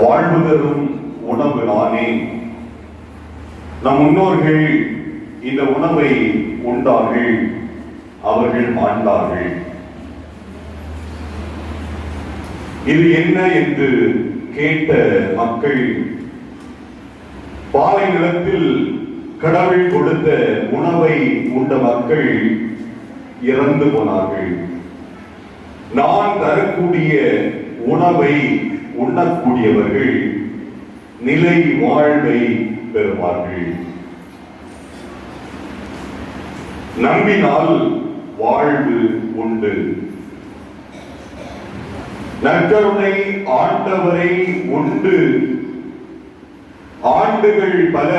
வாழ்வு தரும் உணவு நானே. நம் முன்னோர்கள் இந்த உணவை உண்டார்கள், அவர்கள் மாண்டார்கள். இது என்ன என்று கேட்ட மக்கள் பாலை நிலத்தில் கடவுள் கொடுத்த உணவை உண்ட மக்கள் இறந்து போனார்கள். நான் தரக்கூடிய உணவை உண்ணக்கூடியவர்கள் நிலை வாழ்வை பெறுவார்கள். நம்பினால் வாழ்வு உண்டு. நற்கருணை ஆண்டவரை உண்டு ஆண்டுகள் பல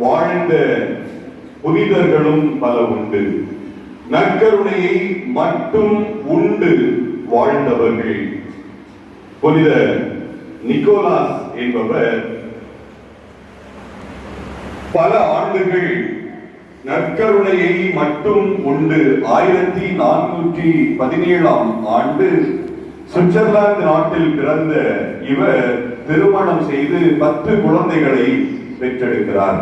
வாழ்ந்த புனிதர்களும் பல உண்டு. நற்கருணையை மட்டும் உண்டு வாழ்ந்தவர்கள் புனித நிக்கோலாஸ் என்பவர் பல ஆண்டுகள் நற்கருணையை மட்டும் உண்டு 1417ஆம் ஆண்டு சுவிட்சர்லாந்து நாட்டில் பிறந்த இவர் திருமணம் செய்து 10 குழந்தைகளை பெற்றெடுக்கிறார்.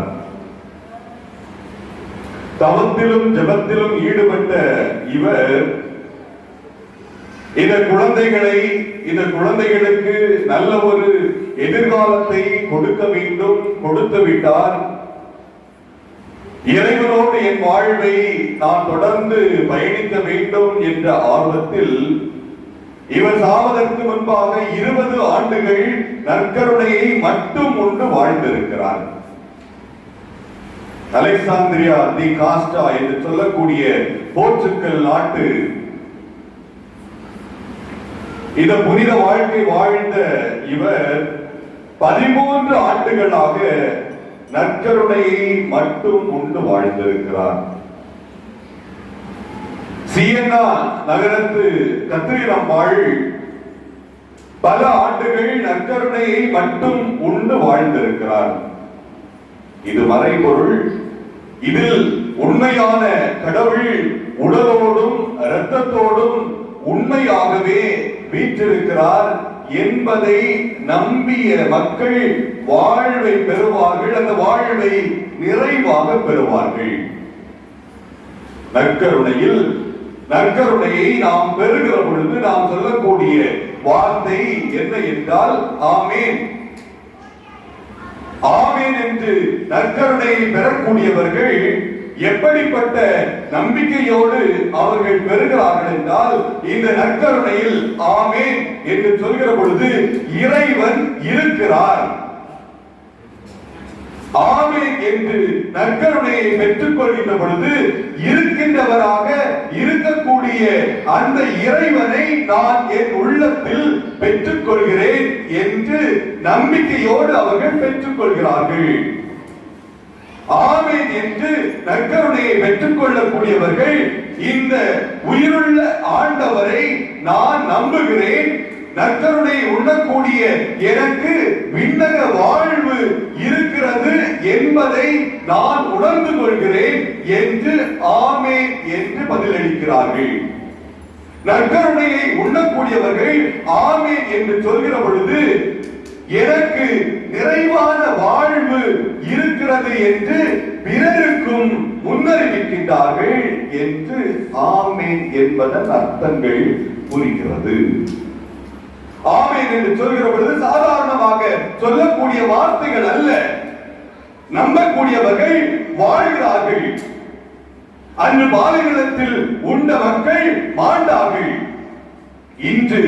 தவத்திலும் ஜபத்திலும் ஈடுபட்ட இவர் இந்த குழந்தைகளுக்கு நல்ல ஒரு எதிர்காலத்தை கொடுக்க வேண்டும், கொடுத்து விட்டார். இறைவனோடு என் வாழ்வை நான் தொடர்ந்து பயணிக்க வேண்டும் என்ற ஆர்வத்தில் இவர் சாவதற்கு முன்பாக 20 ஆண்டுகள் நற்கருணையை மட்டும் உண்டு வாழ்ந்திருக்கிறார். அலெக்சாந்திரியா தி காஸ்டா என்று சொல்லக்கூடிய போர்ச்சுகல் நாட்டு இந்த புனித வாழ்க்கை வாழ்ந்த இவர் 13 ஆண்டுகளாக நற்கருணையை மட்டும் உண்டு வாழ்ந்திருக்கிறார். சியன்னா நகரத்து கத்திரினம்மாள் பல ஆண்டுகள் நற்கருணையை மட்டும் உண்டு வாழ்ந்திருக்கிறார். இது மறைபொருள். இதில் உண்மையான கடவுள் உடலோடும் இரத்தத்தோடும் உண்மையாகவே வீற்றிருக்கிறார் என்பதை நம்பிய மக்கள் வாழ்வை பெறுவார்கள். அந்த வாழ்வை நிறைவாக பெறுவார்கள். நற்கருணையை நாம் பெறுகிற பொழுது நாம் சொல்லக்கூடிய வார்த்தை என்ன என்றால் ஆமேன். ஆமேன் என்று நற்கருணையை பெறக்கூடியவர்கள் எப்படிப்பட்ட நம்பிக்கையோடு அவர்கள் பெறுகிறார்கள் என்றால், இந்த நற்கருணையில் ஆமேன் என்று சொல்கிற பொழுது இறைவன் இருக்கிறார். ஆமேன் என்று நற்கருணையை பெற்றுக் கொள்கின்ற பொழுது இருக்கின்றவராக இருக்கக்கூடிய அந்த இறைவனை நான் என் உள்ளத்தில் பெற்றுக் கொள்கிறேன் என்று நம்பிக்கையோடு அவர்கள் பெற்றுக் கொள்கிறார்கள். ஆமேன் என்று நற்கருணையை பெற்றுக் கொள்ளக்கூடியவர்கள் இந்த உயிருள்ள ஆண்டவரை நான் நம்புகிறேன், நற்கருணை உண்ணக்கூடிய எனக்கு விண்ணக வாழ்வு இருக்கிறது என்பதை நான் உணர்ந்து கொள்கிறேன் என்று ஆமேன் என்று பதிலளிக்கிறார்கள். நற்கருணையை உண்ணக்கூடியவர்கள் ஆமேன் என்று சொல்கிற பொழுது எனக்கு நிறைவான வாழ்வு இருக்கிறது என்று பிறருக்கும் முன்னறிவிக்கின்றார்கள் என்று ஆமேன் என்பதன் அர்த்தங்கள் புரிகிறது. ஆமேன் என்று சொல்கிற பொழுது சாதாரணமாக சொல்லக்கூடிய வார்த்தைகள் அல்ல. நம்பக்கூடியவர்கள் வாழ்கிறார்கள். அன்று பாலைநிலத்தில் உண்ட மக்கள் மாண்டார்கள். இன்று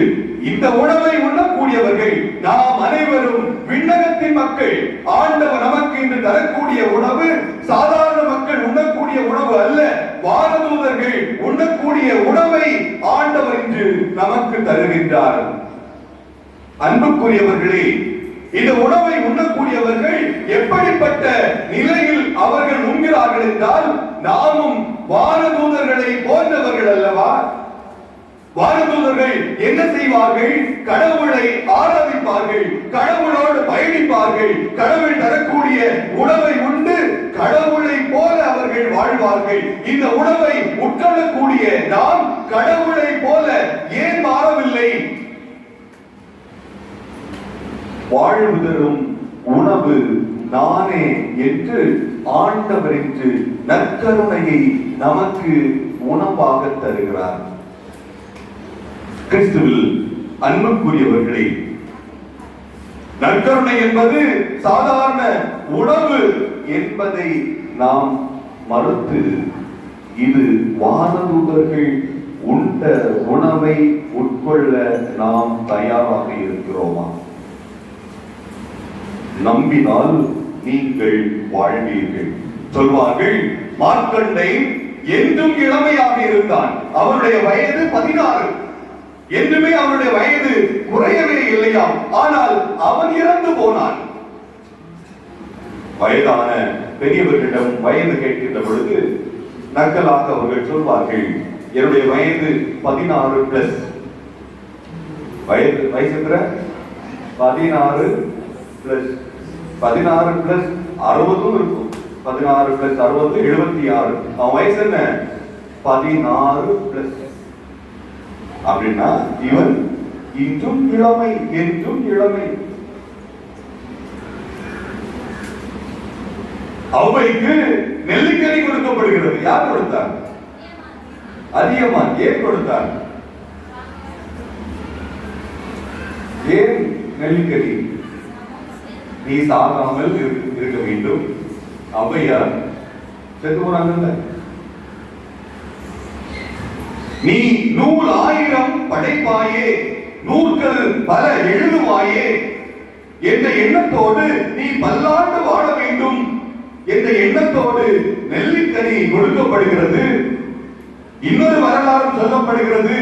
இந்த உணவை உண்ணக்கூடியவர்கள் நாம் அனைவரும் விண்ணகத்தின் மக்கள். ஆண்டவர் நமக்கு இன்று தரக்கூடிய உணவு சாதாரண மக்கள் உண்ணக்கூடிய உணவு அல்ல. வானதூதர்கள் உண்ணக்கூடிய உணவை ஆண்டவர் இன்று நமக்கு தருகின்றார். அன்புக்குரியவர்களே, இந்த உணவை உண்ணக்கூடியவர்கள் எப்படிப்பட்ட நிலையில் அவர்கள் உண்கிறார்கள் என்றால், நாமும் வானதூதர்களை போன்றவர்கள் அல்லவா? வானதூதர்கள் என்ன செய்வார்கள்? கடவுளை ஆராதிப்பார்கள், கடவுளோடு பயணிப்பார்கள், கடவுள் தரக்கூடிய உணவை உண்டு கடவுளை போல அவர்கள் வாழ்வார்கள். இந்த உணவை உட்கொள்ளக்கூடிய நாம் கடவுளை போல ஏன் மாறவில்லை? வாழ்வு தரும் உணவு நானே என்று ஆண்டவர் நற்கருணையை நமக்கு உணவாக தருகிறார். கிறிஸ்துவில் அன்புக்குரியவர்களே, நற்கருணை என்பது சாதாரண உணவு என்பதை நாம் மறுத்து, இது வானதூதர்கள் உண்ட உணவை உட்கொள்ள நாம் தயாராக இருக்கிறோமா? நம்பினால் நீங்கள் வாழ்வீர்கள் சொல்வார்கள். மார்க்கண்டை என்றும் இளமையாக இருந்தான். அவருடைய வயது 16. என்றுமே அவருடைய வயது குறையவே இல்லையாம். ஆனால் அவன் இறந்து போனான். வயதான பெரியவர்களிடம் வயது கேட்கின்ற பொழுது நக்கலாக அவர்கள் சொல்வார்கள், என்னுடைய வயது 16+. வயசு 16+. 16+60 இருக்கும். 16+60 76. அவன் வயசு என்ன? 16+. அப்படின்னா இவன் இன்றும் இளமை, என்றும் இளமை. அவ்வைக்கு நெல்லிக்கனி கொடுக்கப்படுகிறது. யார் கொடுத்தார்? அதியமான். ஏன் கொடுத்தார்? ஏன் நெல்லிக்கனி? நீ சாகாமல் இருக்க வேண்டும். அவ்வையார் செத்து போனாங்கல்ல. நீ 100,000 படைப்பாயே, நூல்கள் பல எழுதுவாயே என்ற எண்ணத்தோடு நீ பல்லாண்டு வாழ வேண்டும் என்ற எண்ணத்தோடு நெல்லிக்கனி கொடுக்கப்படுகிறது. இன்னொரு வரலாறு சொல்லப்படுகிறது.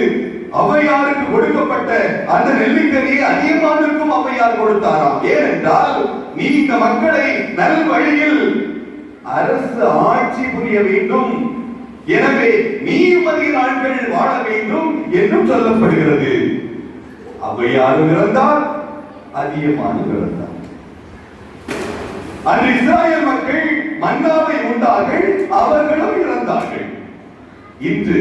அவ்வையாருக்கு கொடுக்கப்பட்ட அந்த நெல்லிக்கனியை அதியமானுக்கும் அவ்வையார் கொடுத்தாராம். ஏனென்றால் நீ இந்த மக்களை நல் வழியில் அரசு ஆட்சி புரிய வேண்டும், எனவே நீயும் அதிக நாட்கள் வாழ வேண்டும் என்றும் சொல்லப்படுகிறது. அவ்வையாரும் இறந்தார், அதியமானும் இறந்தார். அன்று இஸ்ராயல் மக்கள் மன்னாவை உண்டார்கள், அவர்களும் இறந்தார்கள். இன்று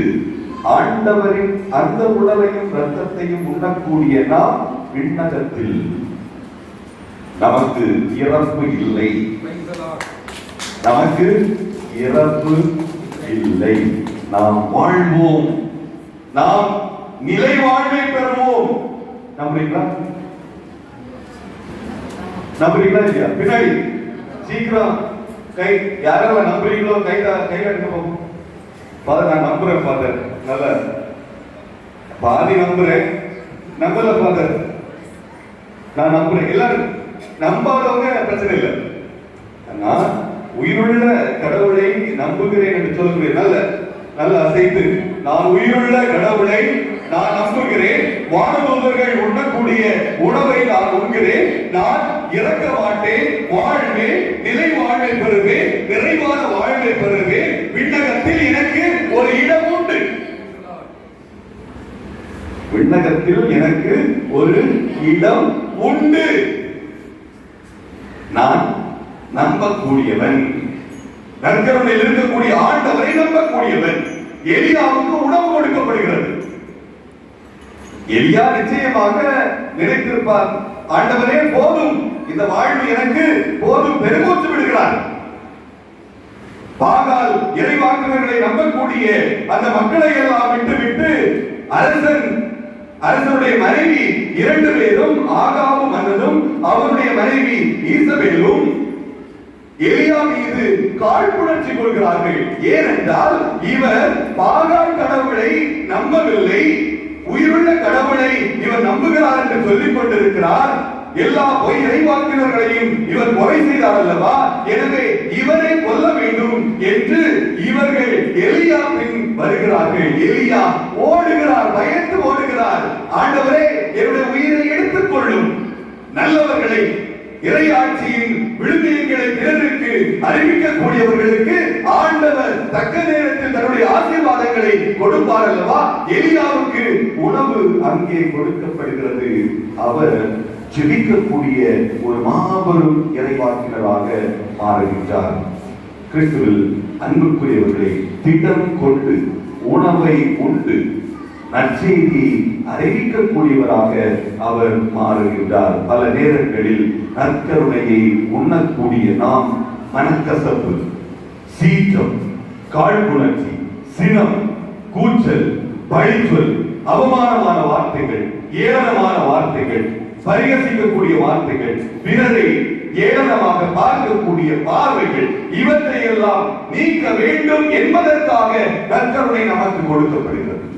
ஆண்டவரின் அந்த உடலையும் இரத்தத்தையும் உண்ணக்கூடிய நாம் விண்ணகத்தில் நமக்கு இறப்பு இல்லை. நமக்கு இறப்பு இல்லை. நாம் வாழ்வோம், நாம் நிலை வாழ்வை பெறுவோம். நம்புறீங்களா? நம்புறீங்களா இல்லையா? பின்னாடி சீக்கிரம் கை யாரெல்லாம் நம்புறீங்களோ கையில எடுக்க. நான் நம்புறேன் ஃபாதர். நல்ல பாதி நம்புறேன், நம்பல ஃபாதர். நான் நம்புறேன். எல்லாரும் நம்பாதவங்க பிரச்சனை இல்லை. நான் உயிருள்ள கடவுளை நம்புகிறேன் என்று சொல்லுகிறேன். நல்ல நல்ல அசைத்து, நான் உயிருள்ள கடவுளை நான் நம்புகிறேன். வானதூதர்கள் உண்ணக்கூடிய உணவை நான் உண்கிறேன். நான் இறக்க மாட்டேன், வாழ்வேன், நிலை வாழ்வை பெறுவேன், நிறைவான வாழ்வை பெறுவேன். விண்ணகத்தில் எனக்கு ஒரு இடம் உண்டு. விண்ணகத்தில் எனக்கு ஒரு இடம் உண்டு. நான் நம்பக்கூடியவன், நற்கருணையில் இருக்கக்கூடிய ஆண்டவரை நம்பக்கூடியவன். எலியாவுக்கு உணவு கொடுக்கப்படுகிறது. எலியா நிச்சயமாக நினைத்திருப்பார், ஆண்டவரே போதும், இந்த வாழ்வு எனக்கு போதும், பெருமூச்சு விடுகிறார். பாகால் இறைவாக்குனர்களை நம்பக்கூடிய அந்த மக்களை எல்லாம் விட்டுவிட்டு அரசனுடைய மனைவி 2 பேரும், ஆகாவும் மன்னனும் அவருடைய மனைவி ஈசபேலும் எலியா மீது காழ்ப்புணர்ச்சி கொள்கிறார்கள். ஏனென்றால் இவர் பாகால் கடவுளை நம்பவில்லை, உயிருள்ள கடவுளை இவர் நம்புகிறார் என்று சொல்லிக் கொண்டிருக்கிறார். எல்லா பொய் இறைவாக்கினர்களையும் இவர் கொலை செய்தார் அல்லவா, எனவே இவரை கொல்ல வேண்டும் என்று இவர்கள் எலியா பின் வருகிறார்கள். எலியா ஓடுகிறார், பயந்து ஓடுகிறார். ஆண்டவரே, என்னுடைய உயிரை எடுத்துக் கொள்ளும். நல்லவர்களை, இறையாட்சியின் விழுமியங்களை பிறருக்கு அறிவிக்கக்கூடியவர்களுக்கு ஆண்டவர் தக்க நேரத்தில் தன்னுடைய ஆசீர்வாதங்களை கொடுப்பார் அல்லவா. எலியாவுக்கு உணவு அங்கே கொடுக்கப்படுகிறது. அவர் ஜெபிக்கக்கூடிய ஒரு மாபெரும் இறைவாக்கினராக மாறுகின்றார். கிறிஸ்துவில் அன்புக்குரியவர்களை திட்டம் கொண்டு உணவை உண்டு நற்செய்தியை அறிவிக்கக்கூடியவராக அவர் மாறுகின்றார். பல நேரங்களில் நற்கருணையை உண்ணக்கூடிய நாம் மனக்கசப்பு, சீற்றம், காழ்ப்புணர்ச்சி, சினம், கூச்சல், பழிச்சொல், அவமானமான வார்த்தைகள், ஏளனமான வார்த்தைகள், பரிகசிக்கக்கூடிய வார்த்தைகள், பிறரை ஏளனமாக பார்க்கக்கூடிய பார்வைகள், இவற்றை எல்லாம் நீக்க வேண்டும் என்பதற்காக நற்கருணை நமக்கு கொடுக்கப்படுகிறது.